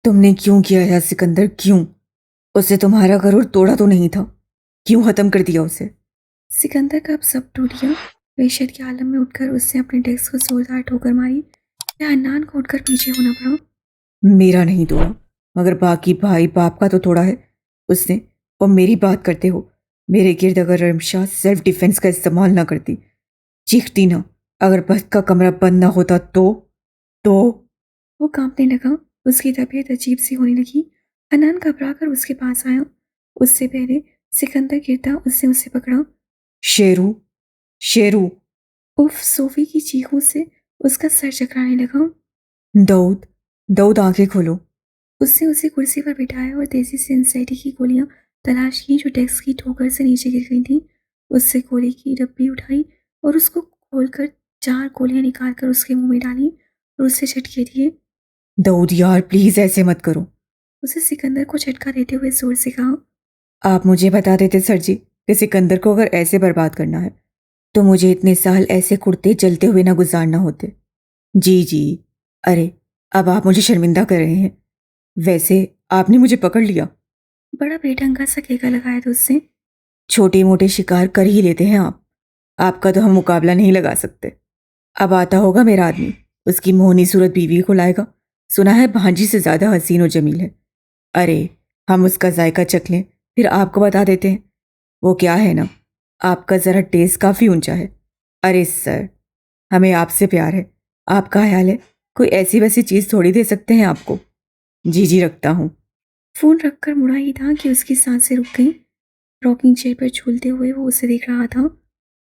तुमने क्यों किया है सिकंदर, क्यों? उससे तुम्हारा गरूर तोड़ा तो नहीं था? क्यों खत्म कर दिया उसे? सिकंदर का अब सब टूट गया। वहशत के आलम में उठकर उसने अपने डेस्क को जोरदार ठोकर मारी। या अन्नान को उठकर पीछे होना पड़ा। मेरा नहीं तोड़ा, मगर बाकी भाई बाप का तो तोड़ा है उसने। और मेरी बात करते हो? मेरे गिर्द अगर रमशा सेल्फ डिफेंस का इस्तेमाल ना करती, चीखती ना, अगर बस का कमरा बंद ना होता तो वो कांपने लगा। उसकी तबीयत अजीब सी होने लगी। अनान घबरा कर उसके पास आया। उससे पहले सिकंदर गिरता उसने उसे पकड़ा। शेरू, शेरू। उफ, सोफी की चीखों से उसका सर चकराने लगा। दाऊद, दाऊद आंखें खोलो। उसने उसे कुर्सी पर बिठाया और तेजी से एंजाइटी की गोलियां तलाश की जो डेस्क की ठोकर से नीचे गिर गई थी। उससे गोली की डब्बी उठाई और उसको खोलकर 4 गोलियां निकालकर उसके मुंह में डाली और उससे झटके दिए। दाऊद यार, प्लीज ऐसे मत करो। उसे सिकंदर को झटका देते हुए जोर से कहा। आप मुझे बता देते सर जी कि सिकंदर को अगर ऐसे बर्बाद करना है तो मुझे इतने साल ऐसे कुड़ते जलते हुए ना गुजारना होते। जी जी। अरे, अब आप मुझे शर्मिंदा कर रहे हैं। वैसे आपने मुझे पकड़ लिया। बड़ा बेढंगा सा केका लगाया था उससे। छोटे मोटे शिकार कर ही लेते हैं आप। आपका तो हम मुकाबला नहीं लगा सकते। अब आता होगा मेरा आदमी, उसकी मोहनी सूरत बीवी को लाएगा। सुना है भांजी से ज्यादा हसीन और जमील है। अरे, हम उसका जायका चख लें, फिर आपको बता देते हैं। वो क्या है ना, आपका जरा टेस्ट काफी ऊंचा है। अरे सर, हमें आपसे प्यार है। आपका ख्याल है कोई ऐसी वैसी चीज थोड़ी दे सकते हैं आपको। जी जी, रखता हूँ। फोन रखकर मुड़ा ही था कि उसकी सांसें रुक गईं। रॉकिंग चेयर पर झूलते हुए वो उसे देख रहा था।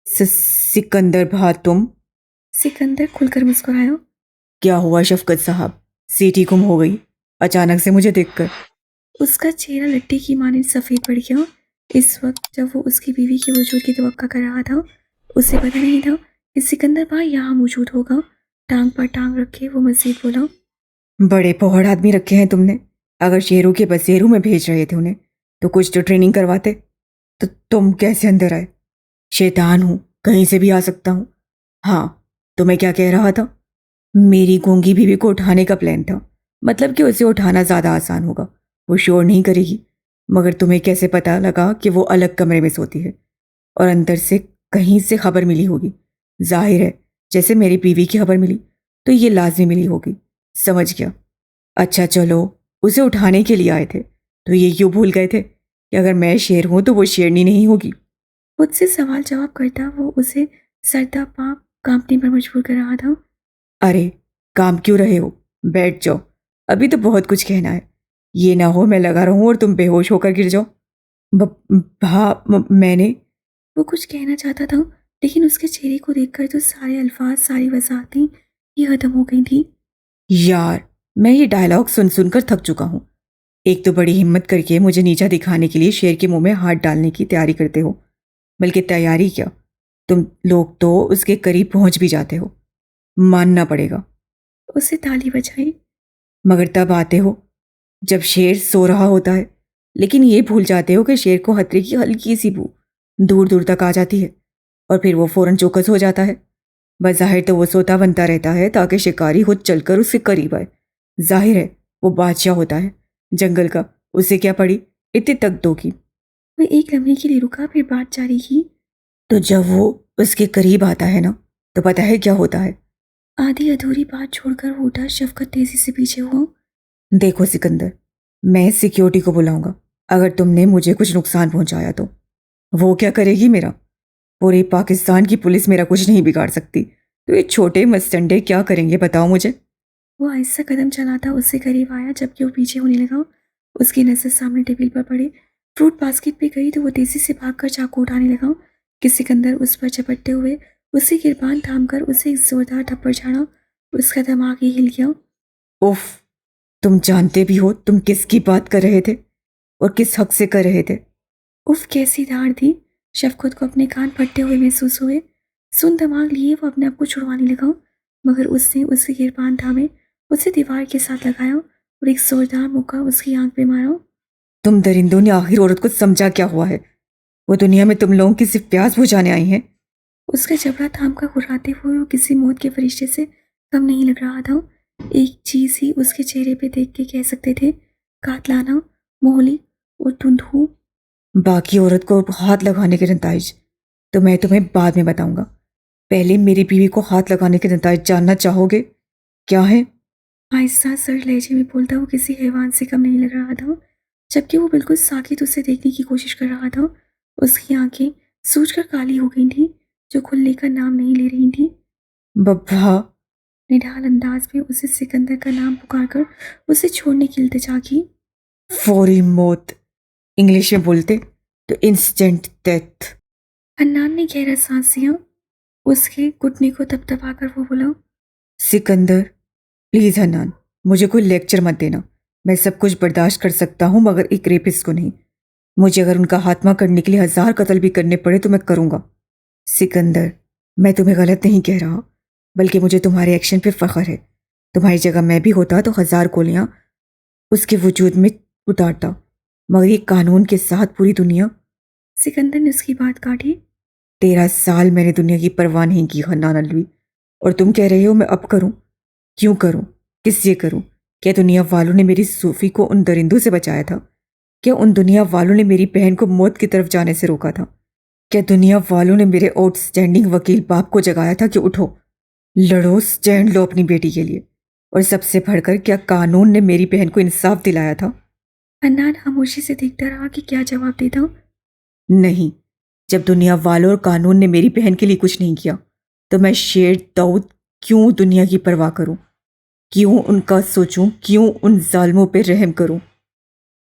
सिकंदर भा, तुम? सिकंदर खुलकर मुस्कुराया। क्या हुआ शफकत साहब? सीटी गुम हो गई अचानक से मुझे देखकर। उसका चेहरा लट्टी की मानिंद सफ़ेद पड़ गया। इस वक्त जब वो उसकी बीवी के वजूद की तवक्का कर रहा था, उसे पता नहीं था कि सिकंदर भाई यहाँ मौजूद होगा। टांग पर टांग रखे वो मजीद बोला। बड़े पौड़ आदमी रखे हैं तुमने। अगर शेरों के बसेरों में भेज रहे थे उन्हें, तो कुछ तो ट्रेनिंग करवाते। तो तुम कैसे अंदर आए? शैतान हूं, कहीं से भी आ सकता हूं। हाँ, तो मैं क्या कह रहा था? मेरी गूंगी बीवी को उठाने का प्लान था। मतलब कि उसे उठाना ज्यादा आसान होगा, वो शोर नहीं करेगी। मगर तुम्हें कैसे पता लगा कि वो अलग कमरे में सोती है? और अंदर से कहीं से खबर मिली होगी। जाहिर है, जैसे मेरी बीवी की खबर मिली तो ये लाजमी मिली होगी। समझ गया। अच्छा चलो, उसे उठाने के लिए आए थे तो ये क्यों भूल गए थे कि अगर मैं शेर हूं तो वो शेरनी नहीं होगी? मुझसे सवाल जवाब करता वो उसे सरदा पाप कांपने पर मजबूर कर रहा था। अरे, काम क्यों रहे हो? बैठ जाओ, अभी तो बहुत कुछ कहना है। ये ना हो मैं लगा रहूं और तुम बेहोश होकर गिर जाओ। मैंने वो कुछ कहना चाहता था, लेकिन उसके चेहरे को देखकर तो सारे अल्फाज, सारी वजाहतें ही खत्म हो गई थी। यार, मैं ये डायलॉग सुन सुनकर थक चुका हूं। एक तो बड़ी हिम्मत करके मुझे नीचा दिखाने के लिए शेर के मुंह में हाथ डालने की तैयारी करते हो, बल्कि तैयारी क्या, तुम लोग तो उसके करीब पहुंच भी जाते हो। मानना पड़ेगा। उसे ताली बजाई। मगर तब आते हो जब शेर सो रहा होता है। लेकिन ये भूल जाते हो कि शेर को खतरे की हल्की सी बू दूर दूर तक आ जाती है और फिर वो फौरन चौकस हो जाता है। बज़ाहिर तो वो सोता बनता रहता है ताकि शिकारी खुद चलकर उसके करीब आए। जाहिर है वो बादशाह होता है जंगल का। उसे क्या पड़ी इतनी तक दो की। वह एक लम्हे के लिए रुका, फिर बात जारी की। तो जब वो उसके करीब आता है ना, तो पता है क्या होता है? आधी अधूरी बात छोड़कर वो उठा। शफकत तेजी से पीछे हुआ। देखो सिकंदर, मैं सिक्योरिटी को बुलाऊंगा अगर तुमने मुझे कुछ नुकसान पहुंचाया तो। वो क्या करेगी मेरा? पूरे पाकिस्तान की पुलिस मेरा कुछ नहीं बिगाड़ सकती, तो ये छोटे मस्टंडे क्या करेंगे बताओ मुझे। वो आहिस्ता कदम चलाता उससे करीब आया। जबकि वो पीछे होने लगा, उसकी नजर सामने टेबल पर पड़ी। फ्रूट बास्केट पे गई तो वो तेजी से भागकर चाकू उठाने लगा कि सिकंदर उस पर झपटते हुए उसी गिरबान थामकर उसे एक जोरदार थप्पड़ झाड़ा। उसका दिमाग ही हिल गया। उफ, तुम जानते भी हो तुम किसकी बात कर रहे थे और किस हक से कर रहे थे? उफ, कैसी धार थी। शफकत को अपने कान फटते हुए महसूस हुए। सुन दिमाग लिए वो अपने आप को छुड़वाने लगा, मगर उसने उसके गिरबान थामे उसे दीवार के साथ लगाया और एक जोरदार मुक्का उसकी आंख पे मारा। तुम दरिंदों ने आखिर औरत को समझा क्या हुआ है? वो दुनिया में तुम लोगों की सिर्फ प्यास बुझाने आई हैं। उसका जबड़ा थाम कर घुर्राते हुए वो किसी मौत के फरिश्ते से कम नहीं लग रहा था। एक चीज़ ही उसके चेहरे पे देख के कह सकते थे, कातलाना, मोहली और धुंधू। बाकी औरत को हाथ लगाने के नताइज तो मैं तुम्हें बाद में बताऊंगा। पहले मेरी बीवी को हाथ लगाने के नताइज जानना चाहोगे? क्या है? आहिस्ता सर लहजे में बोलता वो किसी हैवान से कम नहीं लग रहा था, जबकि वो बिल्कुल साकित उसे देखने की कोशिश कर रहा था। उसकी आंखें सूझकर काली हो गई थीं, जो खुलने का नाम नहीं ले रही थीं। बब्बा। निढाल अंदाज में उसे सिकंदर का नाम पुकारकर उसे छोड़ने की इल्तिजा की। फौरी मौत इंग्लिश में बोलते तो इंस्टेंट डेथ। हन्नान ने गहरा सांस लिया। उसके घुटने को थपथपाकर वो बोला, सिकंदर प्लीज हनान, मुझे कोई लेक्चर मत देना। मैं सब कुछ बर्दाश्त कर सकता हूँ मगर एक रेपिस्ट को नहीं। मुझे अगर उनका खात्मा करने के लिए 1000 कत्ल भी करने पड़े तो मैं करूँगा। सिकंदर, मैं तुम्हें गलत नहीं कह रहा, बल्कि मुझे तुम्हारे एक्शन पे फख्र है। तुम्हारी जगह मैं भी होता तो 1000 गोलियां उसके वजूद में उतारता, मगर ये कानून के साथ पूरी दुनिया। सिकंदर ने उसकी बात काटी। 13 साल मैंने दुनिया की परवाह नहीं की हन्नान अलवी, और तुम कह रहे हो मैं अब करूं? क्यों करूं? किस लिए करूं? क्या दुनिया वालों ने मेरी सूफी को उन दरिंदों से बचाया था? क्या उन दुनिया वालों ने मेरी बहन को मौत की तरफ जाने से रोका था? क्या दुनिया वालों ने मेरे आउटस्टैंडिंग वकील बाप को जगाया था कि उठो, लड़ो, स्टैंड लो अपनी बेटी के लिए? और सबसे बढ़कर क्या कानून ने मेरी बहन को इंसाफ दिलाया था? हन्नान खामोशी से देखता रहा कि क्या जवाब देता। नहीं। जब दुनिया वालों और कानून ने मेरी बहन के लिए कुछ नहीं किया तो मैं शेर दाऊद क्यों दुनिया की परवाह करूं? क्यों उनका सोचूं? क्यों उन जालिमों पे रहम करूं?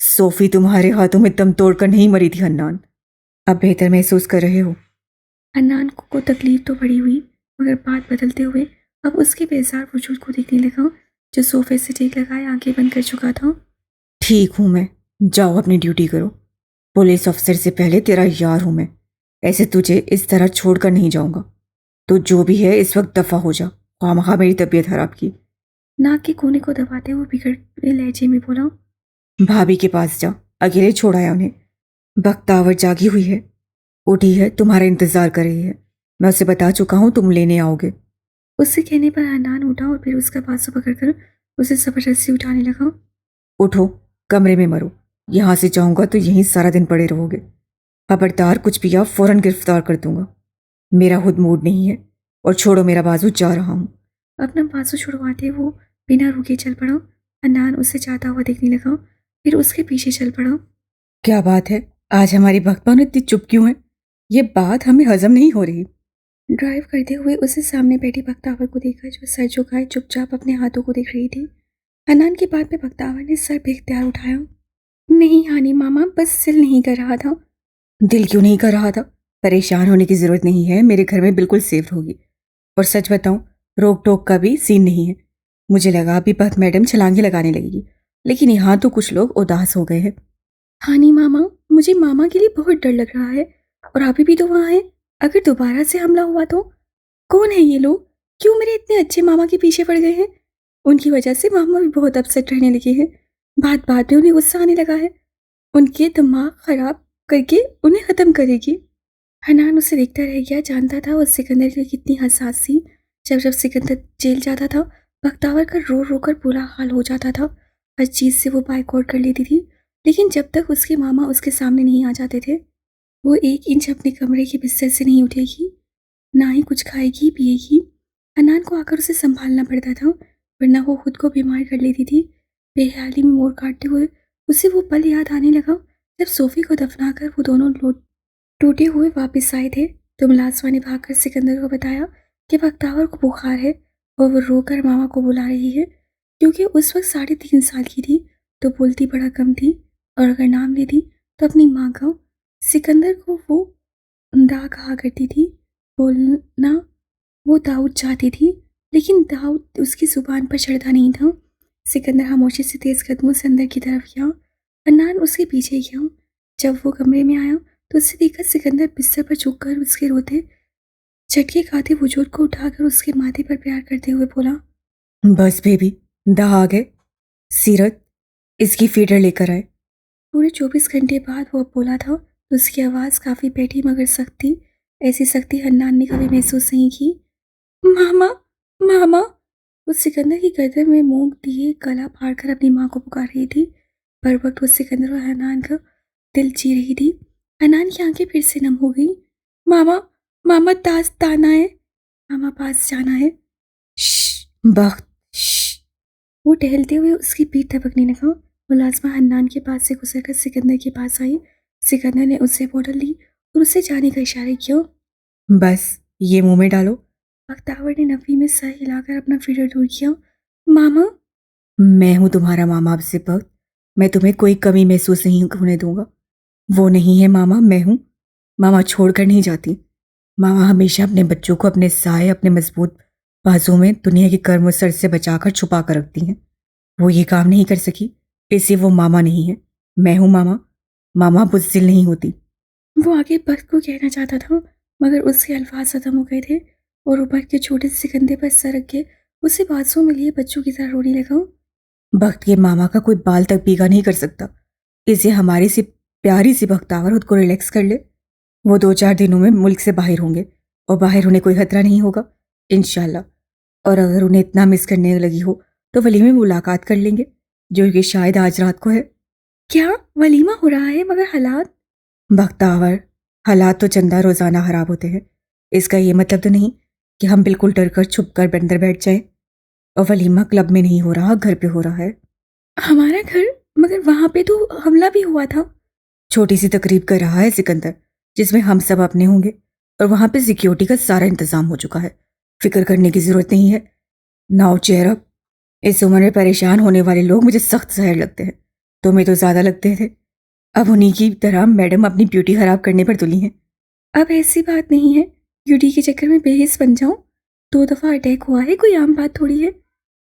सोफी तुम्हारे हाथों में दम तोड़कर नहीं मरी थी हन्नान। अब बेहतर महसूस कर रहे हो? हन्नान को तकलीफ तो बड़ी हुई, मगर बात बदलते हुए अब उसके बेजार वजूद को देखने लगा, जो सोफे से टेक लगाए आंखें बंद कर चुका था। ठीक हूं मैं, जाओ अपनी ड्यूटी करो। पुलिस ऑफिसर से पहले तेरा यार हूं मैं, ऐसे तुझे इस तरह छोड़कर नहीं जाऊंगा। तो जो भी है इस वक्त दफा हो जा, खामखा मेरी तबीयत खराब की। नाक के कोने को दबाते हुए बिगड़े लहजे में बोला, भाभी के पास जा, अकेले छोड़ आया उन्हें। बख्तावर जागी हुई है, उठी है, तुम्हारा इंतजार कर रही है। मैं उसे बता चुका हूं तुम लेने आओगे। उससे कहने पर हन्नान उठा और फिर उसका बाजू पकड़कर उसे जबरदस्ती उठाने लगा। उठो, कमरे में मरो। यहां से जाऊंगा तो यहीं सारा दिन पड़े रहोगे। खबरदार कुछ भी आप फौरन गिरफ्तार कर दूंगा। मेरा खुद मूड नहीं है, और छोड़ो मेरा बाजू, जा रहा हूं। अपना बाजू छुड़वाते वो बिना रुके चल पड़ा। हन्नान उसे जाता हुआ देखने लगा, फिर उसके पीछे चल पड़ा। क्या बात है, आज हमारी भक्तों इतनी चुप क्यों है? ये बात हमें हजम नहीं हो रही। ड्राइव करते हुए उसे सामने बैठी बख्तावर को देखा, जो सर झुकाए चुपचाप अपने हाथों को देख रही थी। हन्नान की बात पे बख्तावर ने सर बेख्तियार उठाया। नहीं हानी मामा, बस दिल नहीं कर रहा था। दिल क्यों नहीं कर रहा था? परेशान होने की जरूरत नहीं है, मेरे घर में बिल्कुल सेफ होगी। और सच बताऊं, रोक टोक का भी सीन नहीं है। मुझे लगा अभी बात मैडम छलांगे लगाने लगेगी, लेकिन यहाँ तो कुछ लोग उदास हो गए हैं। हानी मामा, मुझे मामा के लिए बहुत डर लग रहा है, और अभी भी तो वहाँ है। अगर दोबारा से हमला हुआ तो? कौन है ये लोग? क्यों मेरे इतने अच्छे मामा के पीछे पड़ गए हैं? उनकी वजह से मामा भी बहुत अपसेट रहने लगे हैं। बात बात में उन्हें गुस्सा आने लगा है। उनके दिमाग खराब करके उन्हें ख़त्म करेगी। हनान उसे देखता रह गया, जानता था वो सिकंदर के लिए कितनी हसास थी। जब जब सिकंदर जेल जाता था, बख्तावर का रो रो कर बुरा हाल हो जाता था। हर चीज़ से वो बाइकआउट कर लेती थी, लेकिन जब तक उसके मामा उसके सामने नहीं आ जाते थे, वो 1 इंच अपने कमरे के बिस्तर से नहीं उठेगी, ना ही कुछ खाएगी पिएगी। हनान को आकर उसे संभालना पड़ता था, वरना वो खुद को बीमार कर लेती थी। बेहाली में मोड़ काटते हुए उसे वो पल याद आने लगा, जब सोफी को दफनाकर वो दोनों टूटे हुए वापस आए थे। तो मुलाजमा ने भागकर सिकंदर को बताया कि बख्तावर को बुखार है और वो रोकर मामा को बुला रही है। क्योंकि उस वक्त 3.5 साल की थी, तो बोलती बड़ा कम थी, और अगर नाम लेती तो अपनी माँ का। सिकंदर को वो दा कहा करती थी। बोलना वो दाऊद चाहती थी, लेकिन दाऊद उसकी जुबान पर चढ़ता नहीं था। सिकंदर खामोशी से तेज कदमों से अंदर की तरफ गया। अन्नान उसके पीछे गया। जब वो कमरे में आया तो उसे देखकर सिकंदर बिस्तर पर झुककर उसके रोते झटके खाते वजूद को उठाकर उसके माथे पर प्यार करते हुए बोला, बस बेबी, दा आ गए। सीरत, इसकी फीडर लेकर आए। पूरे 24 घंटे बाद वो अब बोला था, तो उसकी आवाज़ काफ़ी बैठी मगर सख्त थी। ऐसी सख्ती हन्नान ने कभी महसूस नहीं की। मामा, मामा, वो सिकंदर की गर्दन में मूंग दिए गला फाड़कर अपनी माँ को पुकार रही थी। पर वक्त वो सिकंदर और हनान का दिल जी रही थी। हनान की आंखें फिर से नम हो गई। मामा, मामा ताज ताना है, मामा पास जाना है। बख्त श्श। वो टहलते हुए उसकी पीठ थपकने लगा। मुलाजमा हन्नान के पास से गुजरकर सिकंदर के पास आई। सिकंदर ने उससे बोतल ली और उसे जाने का इशारा किया। बस ये मुंह में डालो। बख्तावर ने नफी में सर हिलाकर अपना फीडर दूर किया। मामा, मैं हूं तुम्हारा मामा अब से बख्त। मैं तुम्हें कोई कमी महसूस नहीं होने दूंगा। वो नहीं है मामा, मैं हूं। मामा छोड़कर नहीं जाती। मामा हमेशा अपने बच्चों को अपने साए, अपने मजबूत बाजू में दुनिया के कर्म सर से बचाकर छुपा कर रखती हैं। वो ये काम नहीं कर सकी, इसलिए वो मामा नहीं है। मैं हूं मामा। मामा बुज़दिल नहीं होती। वो आगे बख्त को कहना चाहता था मगर उसके अल्फाज खत्म हो गए थे और वो बख्त के छोटे से कंधे पर सर रख के उसे बाजू में लिए बच्चों की तरह रोने लगा। बख्त के मामा का कोई बाल तक पीगा नहीं कर सकता। इसे हमारी सी प्यारी सी बख्तावर खुद को रिलैक्स कर ले। वो 2-4 दिनों में मुल्क से बाहर होंगे और बाहर उन्हें कोई खतरा नहीं होगा इंशाल्लाह। और अगर उन्हें इतना मिस करने लगी हो तो वलीमे में मुलाकात कर लेंगे, जो कि शायद आज रात को है। क्या वलीमा हो रहा है? मगर हालात? बख्तावर, हालात तो चंदा रोज़ाना खराब होते हैं। इसका ये मतलब तो नहीं कि हम बिल्कुल डर कर छुप कर अंदर बैठ जाएं। और वलीमा क्लब में नहीं हो रहा, घर पे हो रहा है। हमारा घर? मगर वहां पे तो हमला भी हुआ था। छोटी सी तकरीब कर रहा है सिकंदर, जिसमें हम सब अपने होंगे और वहां पे सिक्योरिटी का सारा इंतजाम हो चुका है। फिक्र करने की जरूरत नहीं है। Now cheer up. इस उम्र में परेशान होने वाले लोग मुझे सख्त जहर लगते हैं। तुम्हें तो ज्यादा लगते थे। अब उन्हीं की तरह मैडम अपनी ब्यूटी खराब करने पर तुली हैं। अब ऐसी बात नहीं है, ब्यूटी के चक्कर में बेहिस बन जाऊं। 2 दफा अटैक हुआ है, कोई आम बात थोड़ी है।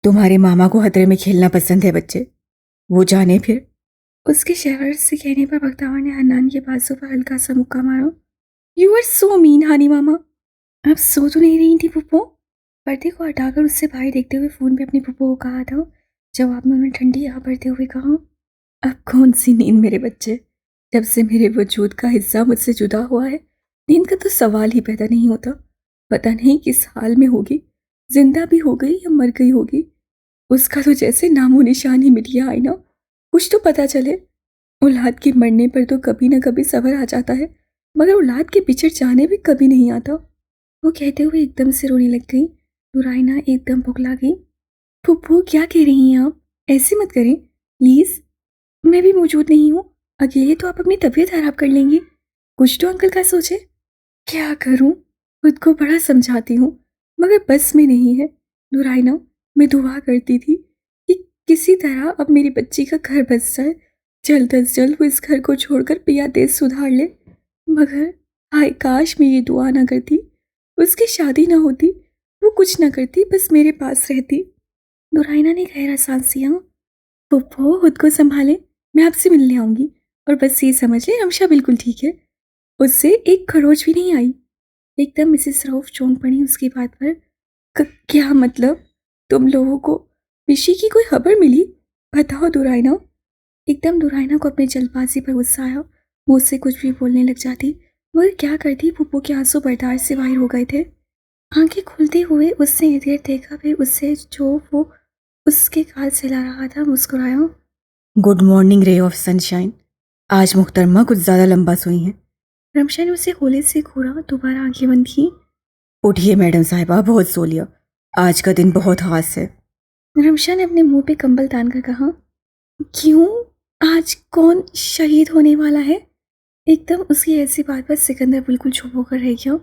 तुम्हारे मामा को खतरे में खेलना पसंद है बच्चे। वो जाने फिर। उसके शहर से कहने पर बख्तावर ने हन्नान के बाजू पर हल्का सा मुक्का मारा। यू आर सो मीन हानी मामा। अब सो तो नहीं रही थी पुप्पो? पर्दे को हटाकर उससे बाहर देखते हुए फोन पे अपनी पुप्पो को कहा था। जवाब में उन्होंने ठंडी हवा भरते हुए कहा, अब कौन सी नींद मेरे बच्चे। जब से मेरे वजूद का हिस्सा मुझसे जुदा हुआ है, नींद का तो सवाल ही पैदा नहीं होता। पता नहीं किस हाल में होगी, जिंदा भी हो गई या मर गई होगी। उसका तो जैसे नामो निशान ही मिट गया। आईना, कुछ तो पता चले। औलाद के मरने पर तो कभी ना कभी सब्र आ जाता है, मगर औलाद के बिछड़ जाने भी कभी नहीं आता। वो कहते हुए एकदम से रोने लग गई। नूराइना एकदम पुकला गई। फुप्पो, क्या कह रही हैं आप? ऐसे मत करें प्लीज। मैं भी मौजूद नहीं हूँ, अकेले तो आप अपनी तबीयत खराब कर लेंगी। कुछ तो अंकल का सोचे। क्या करूँ, खुद को बड़ा समझाती हूँ मगर बस में नहीं है। नूराइना, मैं दुआ करती थी कि किसी तरह अब मेरी बच्ची का घर बस जाए। जल्द अज जल्द वो इस घर को छोड़कर पिया देश सुधार ले। मगर हाय काश मैं ये दुआ ना करती, उसकी शादी ना होती, वो कुछ ना करती, बस मेरे पास रहती। नूराइना ने गहरा सांस लिया। पुप्पो, खुद को संभाले, मैं आपसे मिलने आऊंगी। और बस ये समझ ले, रमशा बिल्कुल ठीक है, उससे एक खरोच भी नहीं आई। एकदम मिसेस रऊफ चौंक पड़ी उसकी बात पर। क्या मतलब? तुम लोगों को ऋषि की कोई खबर मिली? बताओ दुराइना। एकदम दुराइना को अपने जल्दबाजी पर गुस्सा आया। मुझसे कुछ भी बोलने लग जाती, मगर क्या करती, पुप्पो के आंसू बर्दाश्त से बाहर हो गए थे। आंखें खुलते हुए उसने इधर देखा, फिर उससे जो वो उसके गाल सहला रहा था मुस्कुराया। Good morning ray of sunshine. आज मुख्तरमा कुछ ज़्यादा लंबा सोई हैं। रमशा ने उसे होले से घूरा, दोबारा आंखें बंद की। उठिए मैडम साहिबा, बहुत सो लिया। आज का दिन बहुत खास है। रमशा ने अपने मुंह पे कंबल तान कर कहा। क्यों? आज कौन शहीद होने वाला है? एकदम उसकी ऐसी बात पर सिकंदर बिल्कुल चुप होकर रह गया।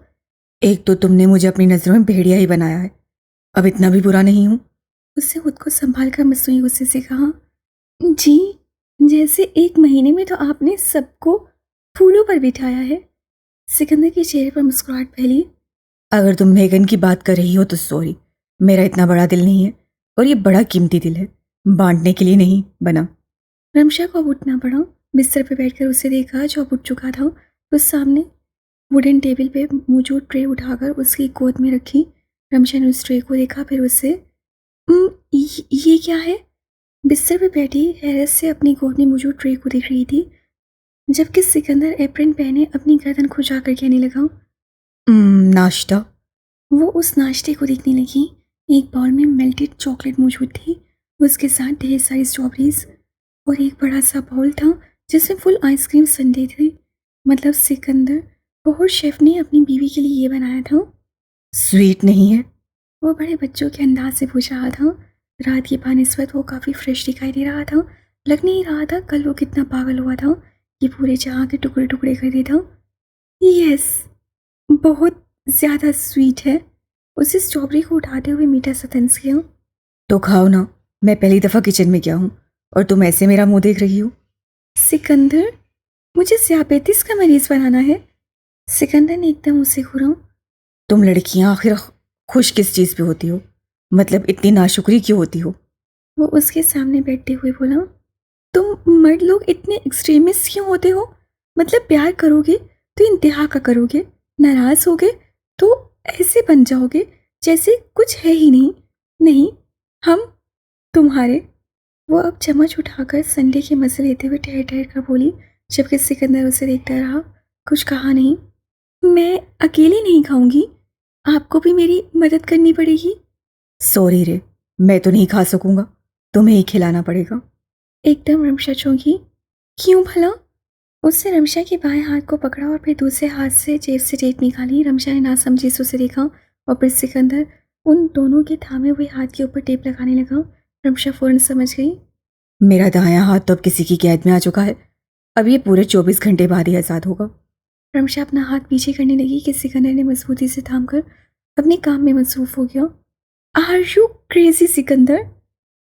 एक तो तुमने मुझे अपनी नज़रों में भेड़िया ही बनाया है, अब इतना भी बुरा नहीं हूँ। उससे खुद को संभाल कर मसनूई गुस्से से कहा, जी, जैसे 1 महीने में तो आपने सबको फूलों पर बिठाया है। सिकंदर के चेहरे पर मुस्कुराहट फैली। अगर तुम मेगन की बात कर रही हो तो सॉरी, मेरा इतना बड़ा दिल नहीं है और ये बड़ा कीमती दिल है, बांटने के लिए नहीं बना। रमशा को अब उठना पड़ा। बिस्तर पर बैठकर उसे देखा जो अब उठ चुका था। उस सामने वुडन टेबल पे मौजूद ट्रे उठाकर उसकी गोद में रखी। रमशा ने उस ट्रे को देखा, फिर उससे ये क्या है? बिस्तर पे बैठी हैरत से अपनी गोद में मौजूद ट्रे को देख रही थी, जबकि सिकंदर एप्रन पहने अपनी गर्दन खुजाकर कहने लगा, नाश्ता। वो उस नाश्ते को देखने लगी। एक बाउल में मेल्टेड चॉकलेट मौजूद थी, उसके साथ ढेर सारी स्ट्रॉबेरीज, और एक बड़ा सा बाउल था जिसमें फुल आइसक्रीम संडे थे। मतलब सिकंदर, बहुत शेफ ने अपनी बीवी के लिए ये बनाया था। स्वीट नहीं है? वो बड़े बच्चों के अंदाज से पूछ रहा था। रात की बानिस्बत वो काफ़ी फ्रेश दिखाई दे रहा था। लग नहीं रहा था कल वो कितना पागल हुआ था कि पूरे जहाँ के टुकड़े टुकड़े कर देता। यस, बहुत ज़्यादा स्वीट है। उसे स्ट्रॉबेरी को उठाते हुए मीठा सा तंज किया। तो खाओ ना, मैं पहली दफ़ा किचन में गया हूँ और तुम ऐसे मेरा मुंह देख रही हो। सिकंदर, मुझे ज़ियाबेतिस का मरीज़ बनाना है। सिकंदर ने एकदम उसे घूरा। तुम लड़कियां आखिर खुश किस चीज़ पे होती हो? मतलब इतनी नाशुक्री क्यों होती हो? वो उसके सामने बैठते हुए बोला, तुम मर्द लोग इतने एक्सट्रीमिस्ट क्यों होते हो? मतलब प्यार करोगे तो इंतहा का करोगे, नाराज़ होगे तो ऐसे बन जाओगे जैसे कुछ है ही नहीं। नहीं, हम तुम्हारे। वो अब चम्मच उठाकर संडे के मजे लेते हुए ठहर ठहर कर बोली, जबकि सिकंदर उसे देखता रहा, कुछ कहा नहीं। मैं अकेली नहीं खाऊंगी, आपको भी मेरी मदद करनी पड़ेगी। सॉरी रे, मैं तो नहीं खा सकूंगा, तुम्हें ही खिलाना पड़ेगा। एकदम रमशा चौंकी। क्यों भला? उसने रमशा के बाएं हाथ को पकड़ा और फिर दूसरे हाथ से जेब से टेप निकाली। रमशा ने नासमझी से उसे देखा और फिर सिकंदर उन दोनों के थामे हुए हाथ के ऊपर टेप लगाने लगा। रमशा फौरन समझ गई। मेरा दायां हाथ तो अब किसी की कैद में आ चुका है, अब ये पूरे 24 घंटे बाद ही आज़ाद होगा। रमशा अपना हाथ पीछे करने लगी कि सिकंदर ने मजबूती से थामकर अपने काम में मसरूफ हो गया। Are you crazy Sikandar?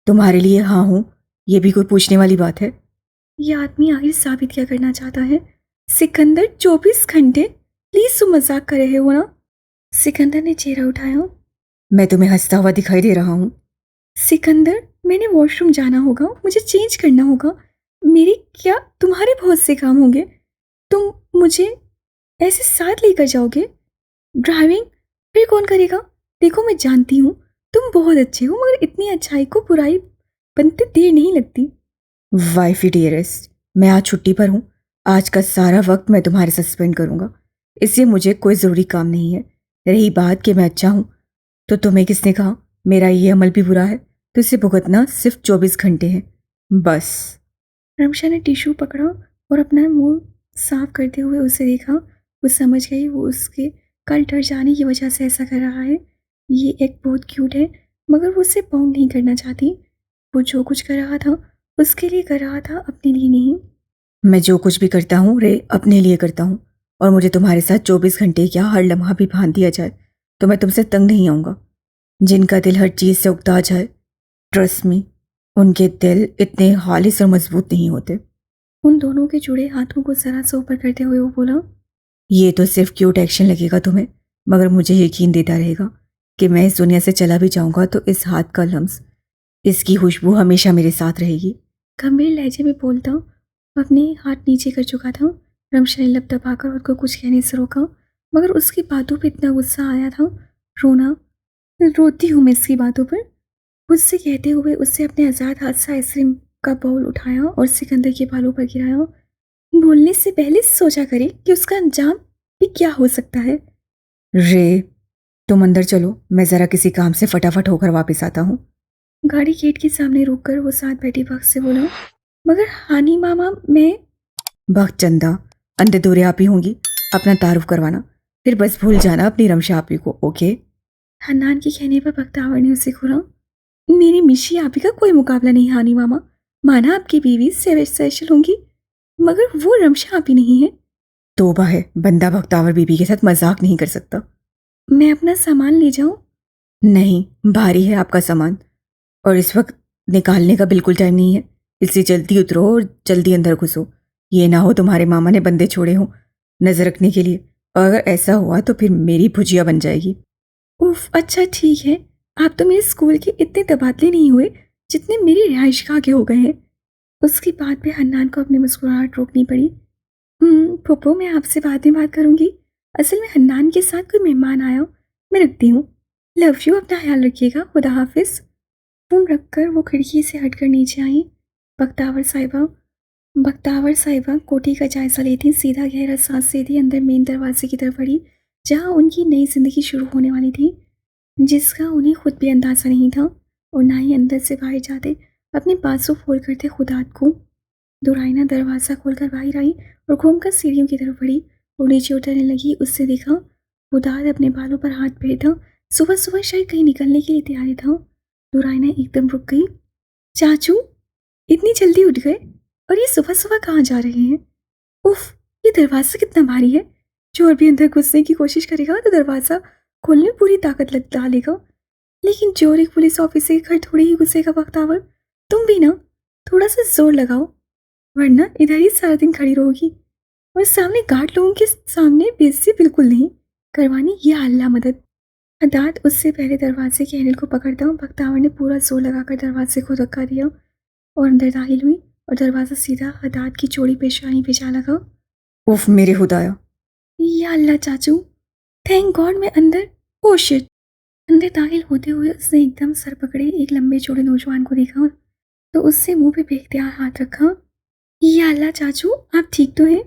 तुम्हारे लिए हाँ हूँ, ये भी कोई पूछने वाली बात है? ये आदमी आखिर साबित क्या करना चाहता है? सिकंदर, 24 घंटे? प्लीज तुम मजाक कर रहे हो ना? सिकंदर ने चेहरा उठाया। मैं तुम्हें हंसता हुआ दिखाई दे रहा हूँ? सिकंदर, मैंने वॉशरूम जाना होगा, मुझे चेंज करना होगा। मेरे क्या तुम्हारे बहुत से काम होंगे? तुम मुझे ऐसे साथ लेकर जाओगे? ड्राइविंग फिर कौन करेगा? देखो, मैं जानती हूँ तुम बहुत अच्छे हो, मगर इतनी अच्छाई को बुराई बनते देर नहीं लगती। वाइफी डियरेस्ट, मैं आज छुट्टी पर हूँ, आज का सारा वक्त मैं तुम्हारे साथ स्पेंड करूँगा, इसलिए मुझे कोई ज़रूरी काम नहीं है। रही बात कि मैं अच्छा हूँ, तो तुम्हें किसने कहा मेरा ये अमल भी बुरा है? तो इसे भुगतना सिर्फ 24 घंटे हैं, बस। रमशा ने टिश्यू पकड़ा और अपना मुंह साफ करते हुए उसे देखा। वो समझ गई वो उसके कल डर जाने की वजह से ऐसा कर रहा है। ये एक बहुत क्यूट है, मगर वो उसे बाउंड नहीं करना चाहती। वो जो कुछ कर रहा था उसके लिए कर रहा था, अपने लिए नहीं। मैं जो कुछ भी करता हूँ रे, अपने लिए करता हूँ, और मुझे तुम्हारे साथ 24 घंटे क्या हर लम्हा भी बांध दिया जाए तो मैं तुमसे तंग नहीं आऊँगा। जिनका दिल हर चीज़ से उकता जाए, ट्रस्ट मी, उनके दिल इतने खालिस और मजबूत नहीं होते। उन दोनों के जुड़े हाथों को जरा सा ऊपर करते हुए वो बोला, ये तो सिर्फ क्यूट एक्शन लगेगा तुम्हें, मगर मुझे यकीन देता रहेगा कि मैं इस दुनिया से चला भी जाऊंगा तो इस हाथ का लम्स, इसकी खुशबू हमेशा मेरे साथ रहेगी। गंभीर लहजे में बोलता अपने हाथ नीचे कर चुका था। रमशा ने लब दबाकर उसको कुछ कहने से रोका, मगर उसकी बातों पे इतना गुस्सा आया था, रोती हूँ मैं इसकी बातों पर। उससे कहते हुए उससे अपने आज़ाद हाथ से आइसक्रीम का बाउल उठाया और सिकंदर के बालों पर गिराया। बोलने से पहले सोचा करे कि उसका अंजाम भी क्या हो सकता है। रे, तुम अंदर चलो, मैं ज़रा किसी काम से फटाफट होकर वापस आता हूँ। गाड़ी गेट के सामने रोककर वो साथ बैठी भक्त से बोला, मगर हानी मामा, मैं। भक्त चंदा, अंधे दूरे आप ही होंगी, अपना तारुफ करवाना, फिर बस भूल जाना अपनी रमशा आपी को, ओके? हन्नान के कहने पर बख्तावर ने उसे घूरा। मेरी मिशी आपी का कोई मुकाबला नहीं हानी मामा। माना आपकी बीवी स्पेशल होंगी, मगर वो रमशा आपी नहीं है। तोबा है, बंदा भक्तावर बीबी के साथ मजाक नहीं कर सकता। मैं अपना सामान ले जाऊं? नहीं, भारी है आपका सामान और इस वक्त निकालने का बिल्कुल टाइम नहीं है, इसलिए जल्दी उतरो और जल्दी अंदर घुसो। ये ना हो तुम्हारे मामा ने बंदे छोड़े हों नजर रखने के लिए, और अगर ऐसा हुआ तो फिर मेरी भुजिया बन जाएगी। उफ, अच्छा ठीक है। आप तो मेरे स्कूल के इतने तबादले नहीं हुए जितने मेरी रिहाइशगाह के हो गए हैं। उसकी बात पे हन्नान को अपनी मुस्कुराहट रोकनी पड़ी। फूफो, मैं आपसे बाद में बात करूंगी। असल में हन्नान के साथ कोई मेहमान आया, मैं रखती हूँ। लव यू, अपना ख्याल रखिएगा, खुदा हाफिज। फोन रखकर वो खिड़की से हटकर नीचे आई। बख्तावर साहिबा कोठी का जायजा लेती सीधा गहरा सांस लेती अंदर मेन दरवाजे की तरफ बढ़ी, जहाँ उनकी नई जिंदगी शुरू होने वाली थी। जिसका उन्हें खुद भी अंदाज़ा नहीं था और ना ही अंदर से बाहर जाते अपने बाजू फोल्ड करते खुदात को। दुरायना दरवाज़ा खोलकर बाहर आई और घूमकर सीढ़ियों की तरफ बढ़ी और नीचे उतरने लगी। उससे देखा खुदात अपने बालों पर हाथ फेरता सुबह सुबह शायद कहीं निकलने के लिए तैयारी था। दुरायना एकदम रुक गई। चाचू इतनी जल्दी उठ गए और ये सुबह सुबह कहाँ जा रहे हैं? उफ, ये दरवाज़ा कितना भारी है। चोर भी अंदर घुसने की कोशिश करेगा तो दरवाज़ा खोलने में पूरी ताकत लग डालेगा, लेकिन चोर एक पुलिस ऑफिसर के घर थोड़ी ही घुसेगा। बख्तावर तुम भी ना थोड़ा सा जोर लगाओ, वरना इधर ही सारा दिन खड़ी रहोगी और सामने गार्ड लोगों के सामने बेइज्जती बिल्कुल नहीं करवानी। ये अल्लाह मदद। हदात उससे पहले दरवाजे के हैंडल को पकड़ता हूँ। बख्तावर ने पूरा जोर लगाकर दरवाजे को धक्का दिया और अंदर दाखिल हुई और दरवाज़ा सीधा हदात की चौड़ी पेशानी पे जा लगा। उफ मेरे खुदाया। या अल्लाह चाचू, थैंक गॉड मैं अंदर। Oh shit. अंदर दाखिल होते हुए उसने एकदम सर पकड़े एक लंबे चौड़े नौजवान को देखा तो उससे मुंह पे बेख्तियार हाथ रखा। या अल्लाह चाचू, आप ठीक तो हैं?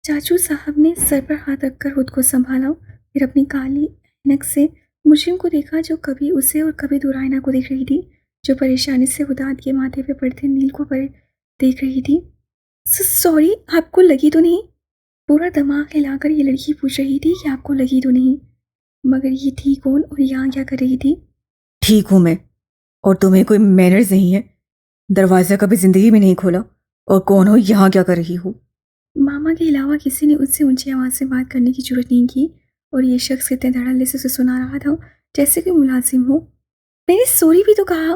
चाचू साहब ने सर पर हाथ रखकर खुद को संभाला, फिर अपनी काली ऐनक से मुजरिम को देखा जो कभी उसे और कभी दुरायना को देख रही थी, जो परेशानी से हुदात के माथे पे पड़ते नील को पर देख रही थी। सॉरी, आपको लगी तो नहीं? पूरा दिमाग हिलाकर ये लड़की पूछ रही थी कि आपको लगी तो नहीं, मगर ये थी कौन और यहाँ क्या कर रही थी? ठीक हूँ मैं, और तुम्हें कोई मैनर्स नहीं है? दरवाज़ा कभी ज़िंदगी में नहीं खोला, और कौन हो, यहाँ क्या कर रही हो? मामा के अलावा किसी ने उससे ऊंची आवाज़ से बात करने की जरूरत नहीं की और ये शख्स इतने धड़ल्ले से उसे सुना रहा था जैसे कोई मुलाजिम हो। मैंने सॉरी भी तो कहा।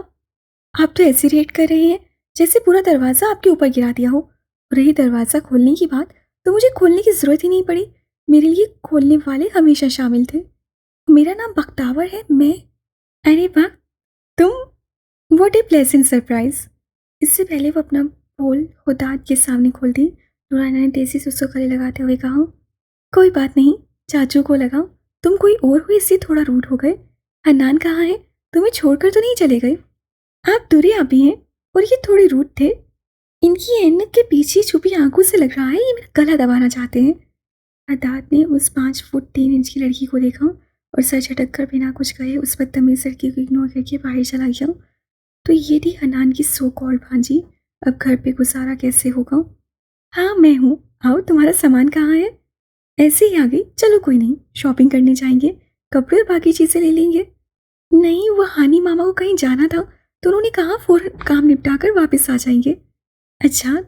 आप तो ऐसे रिएक्ट कर रहे हैं जैसे पूरा दरवाज़ा आपके ऊपर गिरा दिया हो। रही दरवाज़ा खोलने की बात, तो मुझे खोलने की ज़रूरत ही नहीं पड़ी। मेरे लिए खोलने वाले हमेशा शामिल थे। मेरा नाम बख्तावर है। मैं अरे वाह, तुम, व्हाट ए प्लेजेंट सरप्राइज। इससे पहले वो अपना बोल हुदात के सामने खोल दी, नुराना ने तेजी से उसको गले लगाते हुए कहा, कोई बात नहीं, चाचू को लगाओ। तुम कोई और हो इसलिए थोड़ा रूड हो गए। हन्नान कहाँ है? तुम्हें छोड़कर तो नहीं चले गए? आप दूरी आप ही हैं और ये थोड़े रूड थे। इनकी ऐनक के पीछे छुपी आंखों से लग रहा है ये मेरा गला दबाना चाहते हैं। अदात ने उस 5 फुट 3 इंच की लड़की को देखा और सर झटक कर बिना कुछ कहे उस बदतमीज लड़की को इग्नोर करके बाहर चला गया। तो ये थी हनान की सो कॉल्ड भांजी। अब घर पे गुजारा कैसे होगा? हाँ मैं हूँ, आओ, तुम्हारा सामान कहाँ है? ऐसे ही आ गई। चलो कोई नहीं, शॉपिंग करने जाएंगे, कपड़े और बाकी चीज़ें ले लेंगे। नहीं, वो हानी मामा को कहीं जाना था तो उन्होंने कहा फौरन काम निपटा कर वापस आ जाएंगे। अच्छा,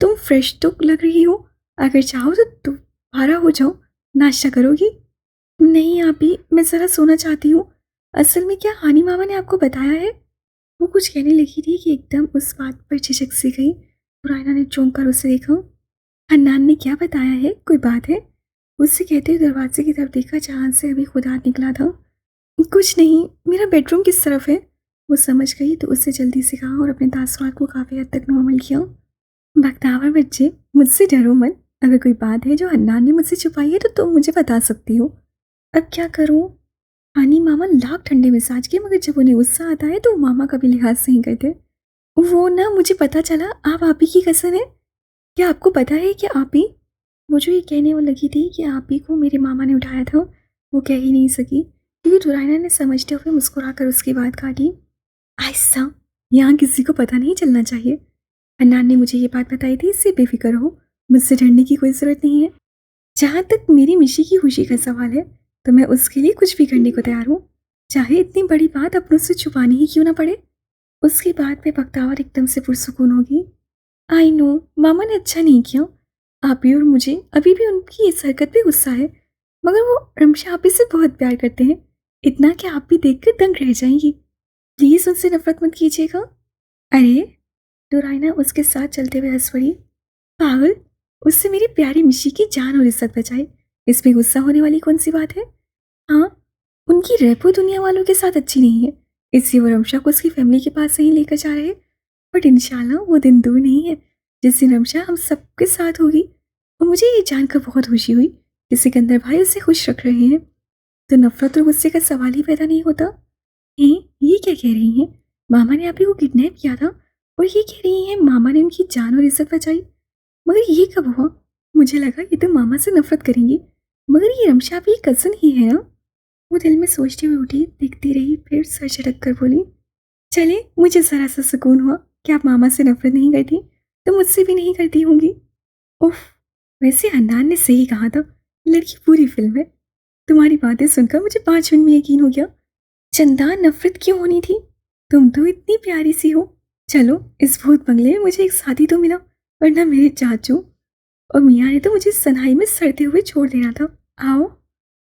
तुम फ्रेश तो लग रही हो, अगर चाहो तो दोबारा हो जाओ, नाश्ता करोगी? नहीं आप ही, मैं ज़रा सोना चाहती हूँ। असल में क्या हानी मामा ने आपको बताया है? वो कुछ कहने लगी थी कि एकदम उस बात पर झिझक सी गई। रायना ने चौंक कर उसे देखा। हन्नान ने क्या बताया है, कोई बात है? उससे कहते हुए दरवाजे की तरफ देखा जहाँ से अभी खुदा निकला था। कुछ नहीं, मेरा बेडरूम किस तरफ है? वो समझ गई तो उससे जल्दी से कहा और अपने तासुरात को काफ़ी हद तक नॉर्मल किया। बख्तावर बच्चे, मुझसे डरो मत। अगर कोई बात है जो हन्नान ने मुझसे छुपाई है तो तुम मुझे बता सकती हो। अब क्या करूँ? हानी मामा लाख ठंडे मिजाज के, मगर जब उन्हें गुस्सा आता है तो मामा का भी लिहाज नहीं करते। वो ना, मुझे पता चला आप ही की कज़न है। क्या आपको पता है कि आप ही? वो जो ये कहने वो लगी थी कि आप ही को मेरे मामा ने उठाया था, वो कह ही नहीं सकी क्योंकि दुरायना ने समझते हुए मुस्कुराकर उसकी बात काटी। आहिस्ता, यहाँ किसी को पता नहीं चलना चाहिए। हन्नान ने मुझे ये बात बताई थी, इससे बेफिक्र हो, मुझसे डरने की कोई ज़रूरत नहीं है। जहाँ तक मेरी मिशी की खुशी का सवाल है तो मैं उसके लिए कुछ भी करने को तैयार हूँ, चाहे इतनी बड़ी बात अपनों से छुपानी ही क्यों ना पड़े। उसकी बात पे बख्तावर एकदम से पुरसुकून होगी। आई नो, मामा ने अच्छा नहीं किया। आप ही और मुझे अभी भी उनकी इस हरकत पे गुस्सा है, मगर वो रमशा आप ही से बहुत प्यार करते हैं, इतना कि आप भी देखकर दंग रह जाएंगी। प्लीज़ उनसे नफरत मत कीजिएगा। अरे, दुरायना उसके साथ चलते हुए हंस पड़ी। पागल, उससे मेरी प्यारी मिशी की जान और इज्जत बचाए, इसमें गुस्सा होने वाली कौन सी बात है? हाँ, उनकी रेपो दुनिया वालों के साथ अच्छी नहीं है, इसलिए वो रमशा को उसकी फैमिली के पास नहीं लेकर जा रहे। बट इंशाल्लाह वो दिन दूर नहीं है जिस दिन रमशा हम सबके साथ होगी। और मुझे ये जानकर बहुत खुशी हुई कि सिकंदर भाई उसे खुश रख रहे हैं, तो नफरत और गुस्से का सवाल ही पैदा नहीं होता। ये क्या कह रही हैं? मामा ने आप ही को किडनैप किया था और ये कह रही हैं मामा ने उनकी जान और इज्जत बचाई, मगर ये कब हुआ? मुझे लगा ये तो मामा से नफरत करेंगी, मगर ये रमशा भी कज़न ही है ना। वो दिल में सोचती हुई उठी, दिखती रही, फिर सर झटक कर बोली, चले, मुझे ज़रा सा सुकून हुआ कि आप मामा से नफरत नहीं करती तो मुझसे भी नहीं करती होंगी। उफ, वैसे हन्नान ने सही कहा था, लड़की पूरी फिल्म है। तुम्हारी बातें सुनकर मुझे 5 मिनट में यकीन हो गया। चंदा, नफरत क्यों होनी थी? तुम तो इतनी प्यारी सी हो। चलो, इस भूत बंगले में मुझे एक साथी तो मिला, वरना मेरे चाचू और मियाँ ने तो मुझे सनाई में सड़ते हुए छोड़ देना था। आओ।